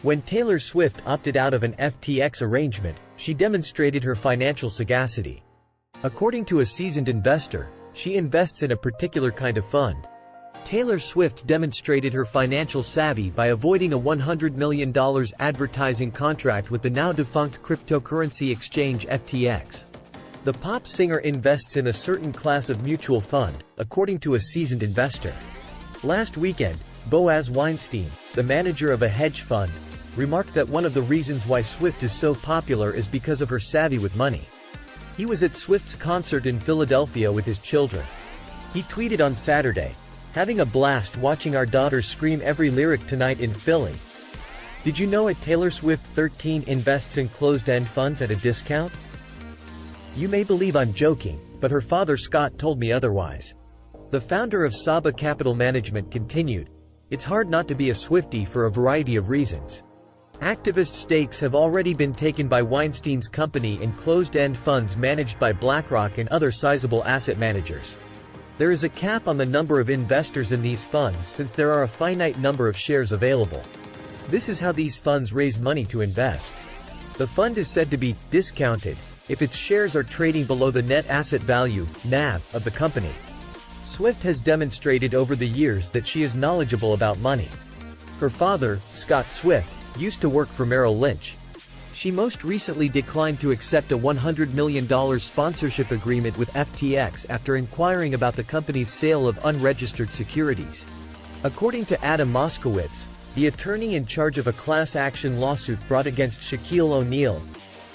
When Taylor Swift opted out of an FTX arrangement, she demonstrated her financial sagacity. According to a seasoned investor, she invests in a particular kind of fund. Taylor Swift demonstrated her financial savvy by avoiding a $100 million advertising contract with the now-defunct cryptocurrency exchange FTX. The pop singer invests in a certain class of mutual fund, according to a seasoned investor. Last weekend, Boaz Weinstein, the manager of a hedge fund, remarked that one of the reasons why Swift is so popular is because of her savvy with money. He was at Swift's concert in Philadelphia with his children. He tweeted on Saturday, "Having a blast watching our daughters scream every lyric tonight in Philly. Did you know Taylor Swift 13 invests in closed-end funds at a discount? You may believe I'm joking, but her father Scott told me otherwise." The founder of Saba Capital Management continued, "It's hard not to be a Swiftie for a variety of reasons. Activist stakes have already been taken by Weinstein's company in closed-end funds managed by BlackRock and other sizable asset managers. There is a cap on the number of investors in these funds since there are a finite number of shares available. This is how these funds raise money to invest. The fund is said to be discounted if its shares are trading below the net asset value (NAV) of the company." Swift has demonstrated over the years that she is knowledgeable about money. Her father, Scott Swift, used to work for Merrill Lynch. She most recently declined to accept a $100 million sponsorship agreement with FTX after inquiring about the company's sale of unregistered securities. According to Adam Moskowitz, the attorney in charge of a class action lawsuit brought against Shaquille O'Neal,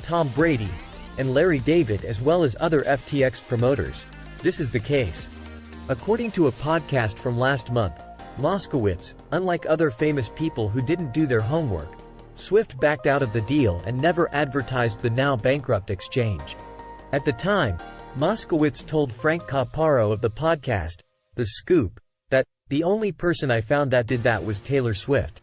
Tom Brady, and Larry David as well as other FTX promoters, this is the case. According to a podcast from last month, Moskowitz, unlike other famous people who didn't do their homework, Swift backed out of the deal and never advertised the now-bankrupt exchange. At the time, Moskowitz told Frank Capparo of the podcast, The Scoop, that, "The only person I found that did that was Taylor Swift."